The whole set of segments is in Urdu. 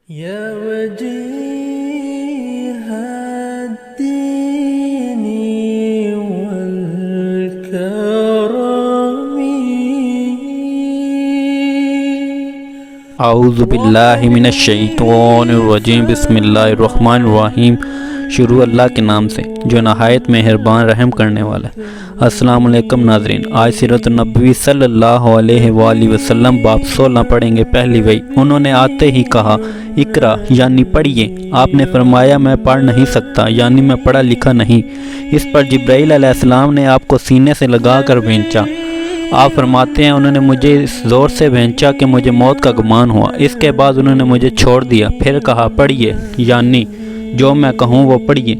يا وجيه الدين والكرم اعوذ باللہ من الشیطان الرجیم بسم اللہ الرحمن الرحیم۔ شروع اللہ کے نام سے جو نہایت مہربان رحم کرنے والا ہے۔ السلام علیکم ناظرین، آج سیرت النبوی صلی اللہ علیہ وآلہ وسلم باب 16 پڑھیں گے۔ پہلی وحی، انہوں نے آتے ہی کہا اقرا یعنی پڑھیے۔ آپ نے فرمایا میں پڑھ نہیں سکتا یعنی میں پڑھا لکھا نہیں۔ اس پر جبرائیل علیہ السلام نے آپ کو سینے سے لگا کر بھینچا۔ آپ فرماتے ہیں انہوں نے مجھے اس زور سے بھینچا کہ مجھے موت کا گمان ہوا۔ اس کے بعد انہوں نے مجھے چھوڑ دیا، پھر کہا پڑھیے یعنی جو میں کہوں وہ پڑھیے۔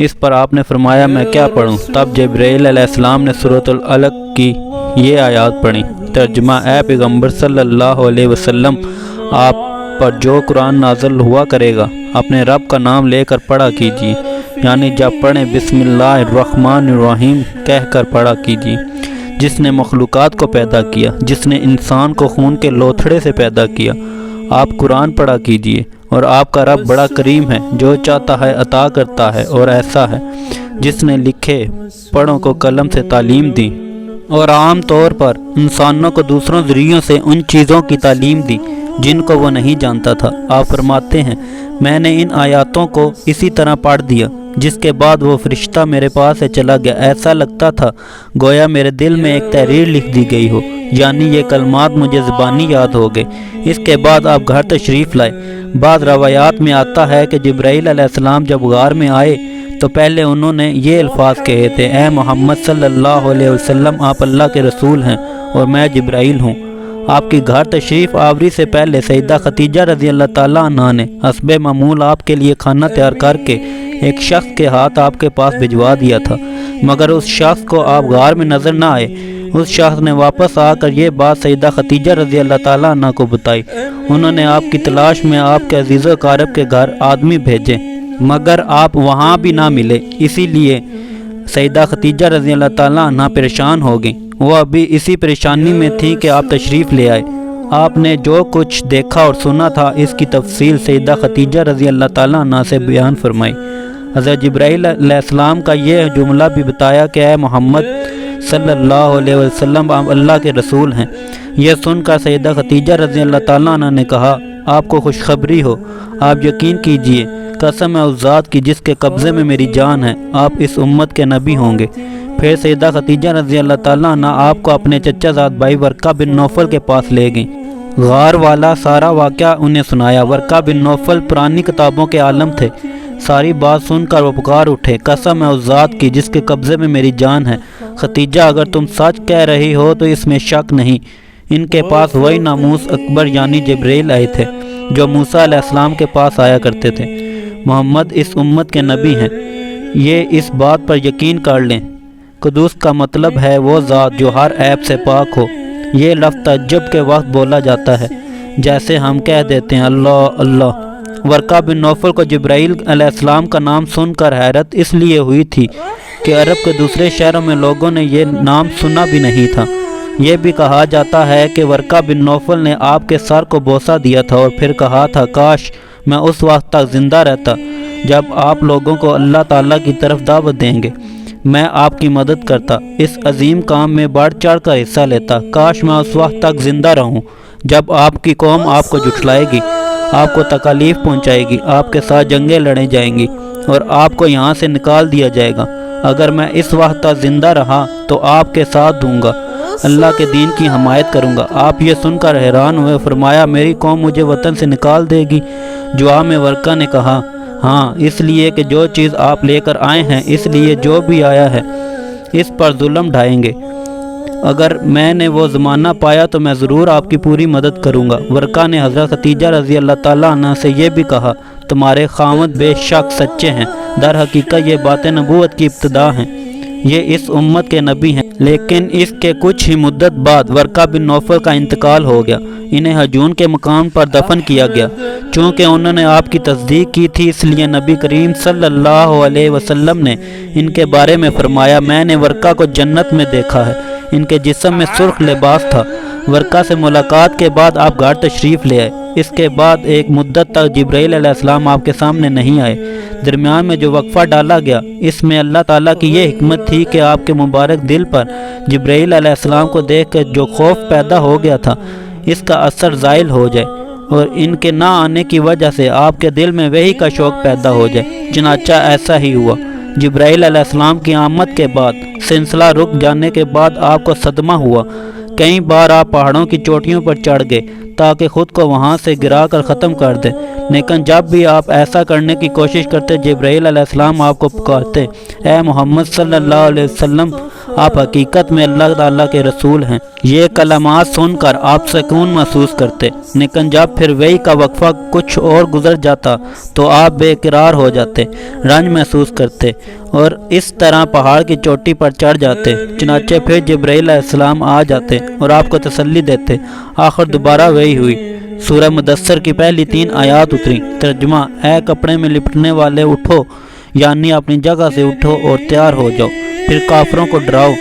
اس پر آپ نے فرمایا میں کیا پڑھوں؟ تب جبرائیل علیہ السلام نے سورۃ العلق کی یہ آیات پڑھی۔ ترجمہ: اے پیغمبر صلی اللہ علیہ وسلم، آپ پر جو قرآن نازل ہوا کرے گا اپنے رب کا نام لے کر پڑھا کیجیے، یعنی جب پڑھیں بسم اللہ الرحمن الرحیم کہہ کر پڑھا کیجیے۔ جس نے مخلوقات کو پیدا کیا، جس نے انسان کو خون کے لوتھڑے سے پیدا کیا، آپ قرآن پڑھا کیجیے۔ اور آپ کا رب بڑا کریم ہے، جو چاہتا ہے عطا کرتا ہے، اور ایسا ہے جس نے لکھے پڑھوں کو قلم سے تعلیم دی اور عام طور پر انسانوں کو دوسروں ذریعوں سے ان چیزوں کی تعلیم دی جن کو وہ نہیں جانتا تھا۔ آپ فرماتے ہیں میں نے ان آیاتوں کو اسی طرح پڑھ دیا، جس کے بعد وہ فرشتہ میرے پاس سے چلا گیا۔ ایسا لگتا تھا گویا میرے دل میں ایک تحریر لکھ دی گئی ہو، یعنی یہ کلمات مجھے زبانی یاد ہو گئے۔ اس کے بعد آپ گھر تشریف لائے۔ بعض روایات میں آتا ہے کہ جبرائیل علیہ السلام جب غار میں آئے تو پہلے انہوں نے یہ الفاظ کہے تھے، اے محمد صلی اللہ علیہ وسلم، آپ اللہ کے رسول ہیں اور میں جبرائیل ہوں۔ آپ کی گھر تشریف آوری سے پہلے سیدہ خدیجہ رضی اللہ تعالیٰ عنہا نے حسب معمول آپ کے لیے کھانا تیار کر کے ایک شخص کے ہاتھ آپ کے پاس بھجوا دیا تھا، مگر اس شخص کو آپ غار میں نظر نہ آئے۔ اس شخص نے واپس آ کر یہ بات سیدہ خدیجہ رضی اللہ تعالیٰ عنہ کو بتائی۔ انہوں نے آپ کی تلاش میں آپ کے عزیز و اقارب کے گھر آدمی بھیجے، مگر آپ وہاں بھی نہ ملے۔ اسی لیے سیدہ خدیجہ رضی اللہ تعالیٰ عنہ پریشان ہو گئیں۔ وہ ابھی اسی پریشانی میں تھی کہ آپ تشریف لے آئے۔ آپ نے جو کچھ دیکھا اور سنا تھا اس کی تفصیل سیدہ خدیجہ رضی اللہ تعالیٰ عنہ سے بیان فرمائی۔ حضرت جبرائیل علیہ السلام کا یہ جملہ بھی بتایا کہ اے محمد صلی اللہ علیہ وسلم، آپ اللہ کے رسول ہیں۔ یہ سن کر سیدہ خدیجہ رضی اللہ تعالیٰ عنہ نے کہا آپ کو خوشخبری ہو، آپ یقین کیجئے، قسم ہے اس ذات کی جس کے قبضے میں میری جان ہے، آپ اس امت کے نبی ہوں گے۔ پھر سیدہ خدیجہ رضی اللہ تعالیٰ عنہ آپ کو اپنے چچا زاد بھائی ورقہ بن نوفل کے پاس لے گئیں۔ غار والا سارا واقعہ انہیں سنایا۔ ورقہ بن نوفل پرانی کتابوں کے عالم تھے۔ ساری بات سن کر وہ پکار اٹھے، قسم ہے اس ذات کی جس کے قبضے میں میری جان ہے، خدیجہ اگر تم سچ کہہ رہی ہو تو اس میں شک نہیں۔ ان کے پاس وہی ناموس اکبر یعنی جبرائیل آئے تھے جو موسیٰ علیہ السلام کے پاس آیا کرتے تھے۔ محمد اس امت کے نبی ہیں، یہ اس بات پر یقین کر لیں۔ قدوس کا مطلب ہے وہ ذات جو ہر عیب سے پاک ہو۔ یہ لفظ تعجب کے وقت بولا جاتا ہے، جیسے ہم کہہ دیتے ہیں اللہ اللہ۔ ورقہ بن نوفل کو جبرائیل علیہ السلام کا نام سن کر حیرت اس لیے ہوئی تھی کہ عرب کے دوسرے شہروں میں لوگوں نے یہ نام سنا بھی نہیں تھا۔ یہ بھی کہا جاتا ہے کہ ورقہ بن نوفل نے آپ کے سر کو بوسہ دیا تھا اور پھر کہا تھا کاش میں اس وقت تک زندہ رہتا جب آپ لوگوں کو اللہ تعالیٰ کی طرف دعوت دیں گے، میں آپ کی مدد کرتا، اس عظیم کام میں بڑھ چڑھ کر حصہ لیتا۔ کاش میں اس وقت تک زندہ رہوں جب آپ کی قوم آپ کو جھٹلائے گی، آپ کو تکالیف پہنچائے گی، آپ کے ساتھ جنگیں لڑیں جائیں گی اور آپ کو یہاں سے نکال دیا جائے گا۔ اگر میں اس وقت تک زندہ رہا تو آپ کے ساتھ دوں گا، اللہ کے دین کی حمایت کروں گا۔ آپ یہ سن کر حیران ہوئے، فرمایا میری قوم مجھے وطن سے نکال دے گی؟ جواب میں ورقہ نے کہا ہاں، اس لیے کہ جو چیز آپ لے کر آئے ہیں، اس لیے جو بھی آیا ہے اس پر ظلم ڈھائیں گے۔ اگر میں نے وہ زمانہ پایا تو میں ضرور آپ کی پوری مدد کروں گا۔ ورقہ نے حضرت خدیجہ رضی اللہ تعالیٰ عنہ سے یہ بھی کہا تمہارے خاوند بے شک سچے ہیں، در حقیقت یہ باتیں نبوت کی ابتدا ہیں، یہ اس امت کے نبی ہیں۔ لیکن اس کے کچھ ہی مدت بعد ورقہ بن نوفل کا انتقال ہو گیا۔ انہیں حجون کے مقام پر دفن کیا گیا۔ چونکہ انہوں نے آپ کی تصدیق کی تھی اس لیے نبی کریم صلی اللہ علیہ وسلم نے ان کے بارے میں فرمایا میں نے ورقہ کو جنت میں دیکھا ہے، ان کے جسم میں سرخ لباس تھا۔ ورقہ سے ملاقات کے بعد آپ گھر تشریف لے آئے۔ اس کے بعد ایک مدت تک جبرائیل علیہ السلام آپ کے سامنے نہیں آئے۔ درمیان میں جو وقفہ ڈالا گیا، اس میں اللہ تعالیٰ کی یہ حکمت تھی کہ آپ کے مبارک دل پر جبرائیل علیہ السلام کو دیکھ کر جو خوف پیدا ہو گیا تھا، اس کا اثر زائل ہو جائے اور ان کے نہ آنے کی وجہ سے آپ کے دل میں وحی کا شوق پیدا ہو جائے۔ چنانچہ ایسا ہی ہوا۔ جبرائیل علیہ السلام کی آمد کے بعد سلسلہ رک جانے کے بعد آپ کو صدمہ ہوا۔ کئی بار آپ پہاڑوں کی چوٹیوں پر چڑھ گئے تاکہ خود کو وہاں سے گرا کر ختم کر دیں، لیکن جب بھی آپ ایسا کرنے کی کوشش کرتے، جبرائیل علیہ السلام آپ کو پکارتے، اے محمد صلی اللہ علیہ وسلم، آپ حقیقت میں اللہ تعالیٰ کے رسول ہیں۔ یہ کلمات سن کر آپ سکون محسوس کرتے، لیکن جب پھر وحی کا وقفہ کچھ اور گزر جاتا تو آپ بے قرار ہو جاتے، رنج محسوس کرتے اور اس طرح پہاڑ کی چوٹی پر چڑھ جاتے۔ چنانچہ پھر جبرائیل علیہ السلام آ جاتے اور آپ کو تسلی دیتے۔ آخر دوبارہ وحی ہوئی۔ سورہ مدثر کی پہلی 3 آیات اتری۔ ترجمہ: اے کپڑے میں لپٹنے والے، اٹھو، یعنی اپنی جگہ سے اٹھو اور تیار ہو جاؤ، پھر کافروں کو ڈراؤ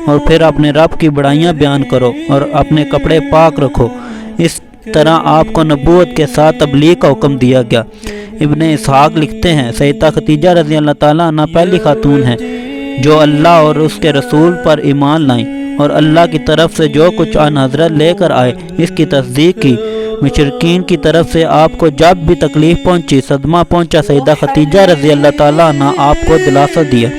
اور پھر اپنے رب کی بڑائیاں بیان کرو اور اپنے کپڑے پاک رکھو۔ اس طرح آپ کو نبوت کے ساتھ تبلیغ کا حکم دیا گیا۔ ابن اسحاق لکھتے ہیں، سیدہ خدیجہ رضی اللہ تعالیٰ عنہ پہلی خاتون ہیں جو اللہ اور اس کے رسول پر ایمان لائیں اور اللہ کی طرف سے جو کچھ آن حضرت لے کر آئے اس کی تصدیق کی۔ مشرکین کی طرف سے آپ کو جب بھی تکلیف پہنچی، صدمہ پہنچا، سیدہ خدیجہ رضی اللہ تعالیٰ عنہ آپ کو دلاسا دیا۔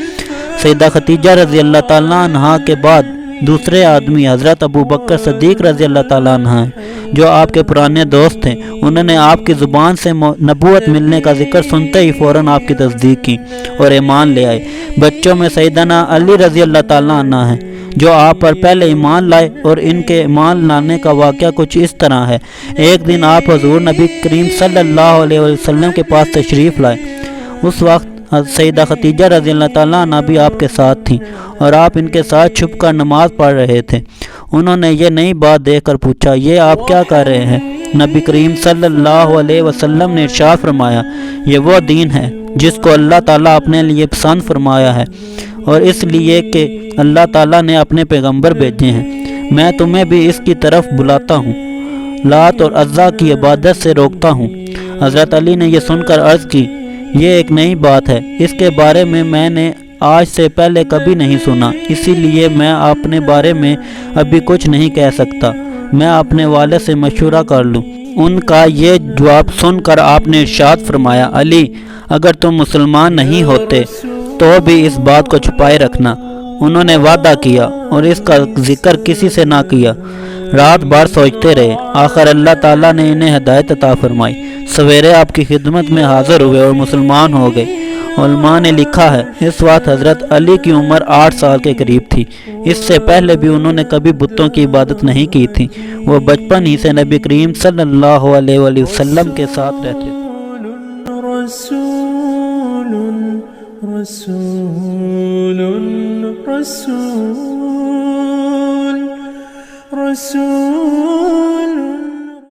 سیدہ خدیجہ رضی اللہ تعالیٰ عنہ کے بعد دوسرے آدمی حضرت ابو بکر صدیق رضی اللہ تعالیٰ عنہ ہیں، جو آپ کے پرانے دوست تھے۔ انہوں نے آپ کی زبان سے نبوت ملنے کا ذکر سنتے ہی فوراً آپ کی تصدیق کی اور ایمان لے آئے۔ بچوں میں سیدنا علی رضی اللہ تعالیٰ عنہ ہیں، جو آپ پر پہلے ایمان لائے، اور ان کے ایمان لانے کا واقعہ کچھ اس طرح ہے۔ ایک دن آپ حضور نبی کریم صلی اللہ علیہ وسلم کے پاس تشریف لائے۔ اس وقت سیدہ خدیجہ رضی اللہ تعالیٰ عنہ بھی آپ کے ساتھ تھیں اور آپ ان کے ساتھ چھپ کر نماز پڑھ رہے تھے۔ انہوں نے یہ نئی بات دیکھ کر پوچھا، یہ آپ کیا کر رہے ہیں؟ نبی کریم صلی اللہ علیہ وسلم نے ارشاد فرمایا، یہ وہ دین ہے جس کو اللہ تعالیٰ اپنے لیے پسند فرمایا ہے اور اس لیے کہ اللہ تعالیٰ نے اپنے پیغمبر بھیجے ہیں۔ میں تمہیں بھی اس کی طرف بلاتا ہوں، لات اور عزا کی عبادت سے روکتا ہوں۔ حضرت علی نے یہ سن کر عرض کی، یہ ایک نئی بات ہے، اس کے بارے میں نے آج سے پہلے کبھی نہیں سنا، اسی لیے میں اپنے بارے میں ابھی کچھ نہیں کہہ سکتا، میں اپنے والد سے مشورہ کر لوں۔ ان کا یہ جواب سن کر آپ نے ارشاد فرمایا، علی، اگر تم مسلمان نہیں ہوتے تو بھی اس بات کو چھپائے رکھنا۔ انہوں نے وعدہ کیا اور اس کا ذکر کسی سے نہ کیا۔ رات بھر سوچتے رہے، آخر اللہ تعالیٰ نے انہیں ہدایت عطا فرمائی۔ سویرے آپ کی خدمت میں حاضر ہوئے اور مسلمان ہو گئے۔ علماء نے لکھا ہے، اس وقت حضرت علی کی عمر 8 سال کے قریب تھی۔ اس سے پہلے بھی انہوں نے کبھی بتوں کی عبادت نہیں کی تھی۔ وہ بچپن ہی سے نبی کریم صلی اللہ علیہ وآلہ وسلم کے ساتھ رہتے تھے۔ رسول